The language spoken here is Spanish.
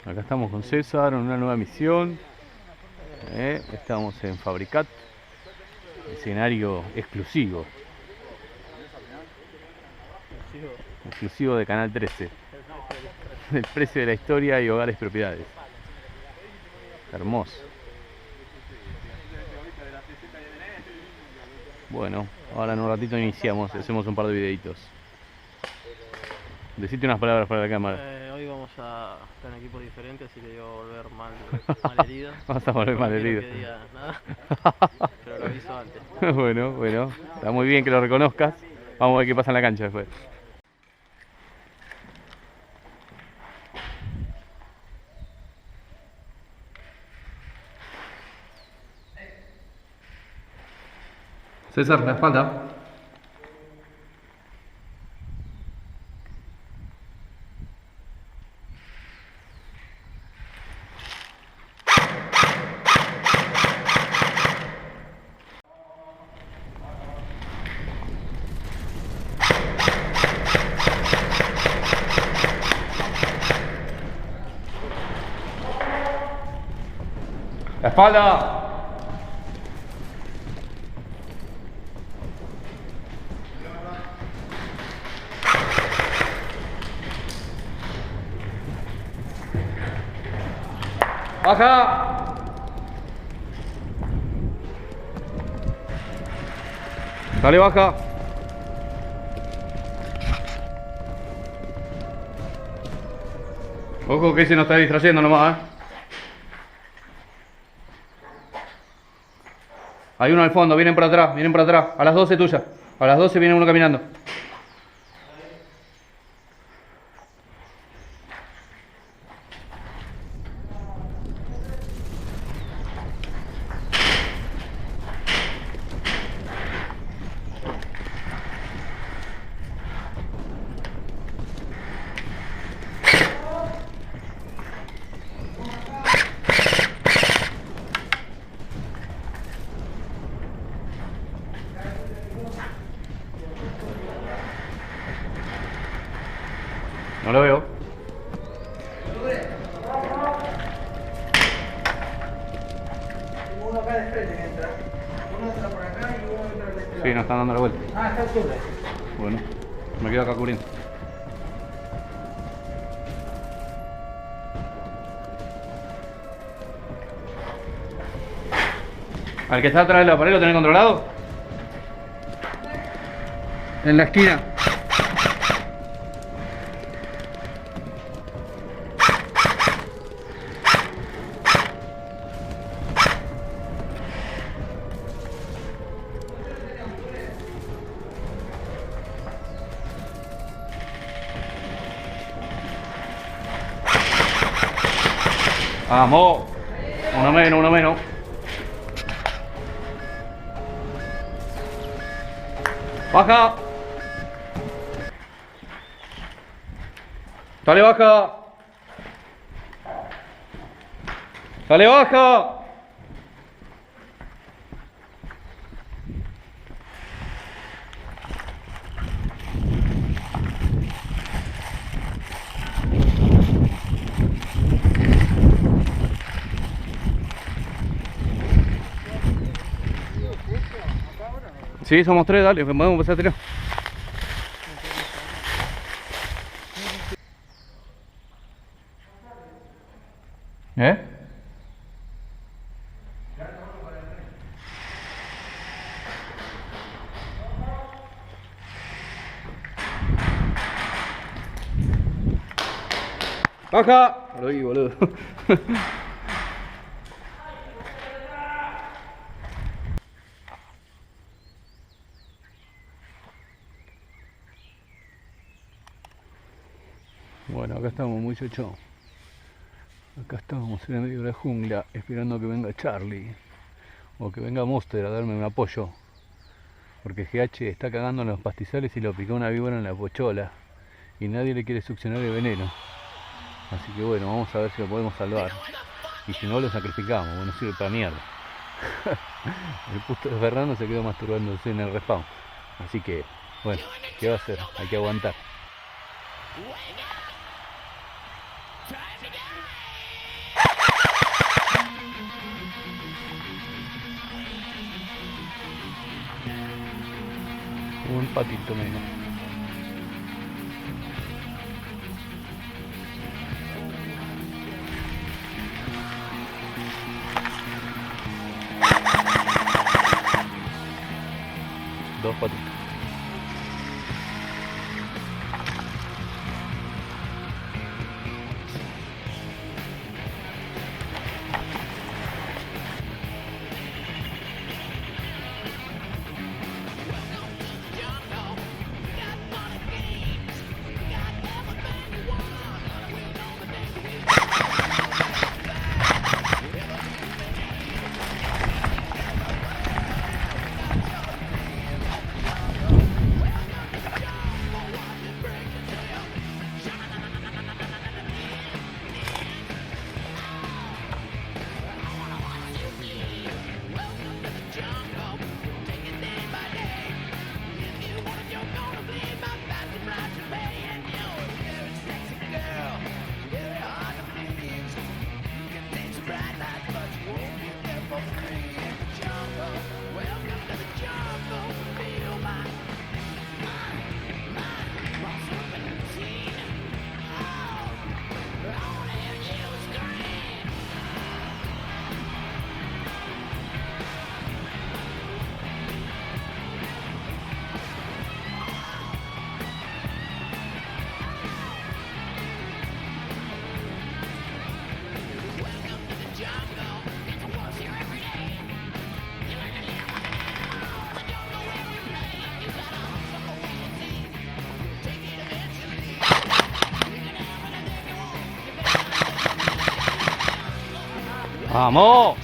Acá estamos con César en una nueva misión. Estamos en Fabricat, escenario exclusivo, exclusivo de Canal 13. El precio de la historia y hogares propiedades. Hermoso. Bueno, ahora en un ratito iniciamos, hacemos un par de videitos. Decite unas palabras para la cámara. Hoy vamos a estar en equipos diferentes, así que digo volver mal herido. Vamos a volver mal No quiero herido. que diga nada, pero lo aviso antes. Bueno, está muy bien que lo reconozcas. Vamos a ver qué pasa en la cancha después. César, la espalda. La espalda. Baja. Dale, baja. Ojo que ese nos está distrayendo nomás, Hay uno al fondo, vienen por atrás, vienen por atrás. A las 12 tuya. A las 12 viene uno caminando. No lo veo. Tengo uno acá de frente que entra. Uno entra por acá y uno entra por este lado. Sí, nos están dando la vuelta. Ah, está al sur. Bueno, me quedo acá cubriendo. ¿Al que está atrás de la pared lo tenés controlado? En la esquina. Vamos. Uno menos, uno menos. Baja. Dale, baja. Dale, baja. Sí, somos tres, dale, podemos empezar a tirar. ¿Eh? Baja. Lo vi, boludo. Bueno, acá estamos, muchachos. Acá estamos en el medio de la jungla, esperando que venga Charlie o que venga Monster a darme un apoyo, porque GH está cagando en los pastizales y lo picó una víbora en la pochola y nadie le quiere succionar el veneno. Así que bueno, vamos a ver si lo podemos salvar, y si no lo sacrificamos, bueno, sirve para mierda. El puto de Fernando se quedó masturbándose en el respawn, así que bueno, ¿qué va a hacer? Hay que aguantar. patitos menos. Dos patitos. ¡Vamos!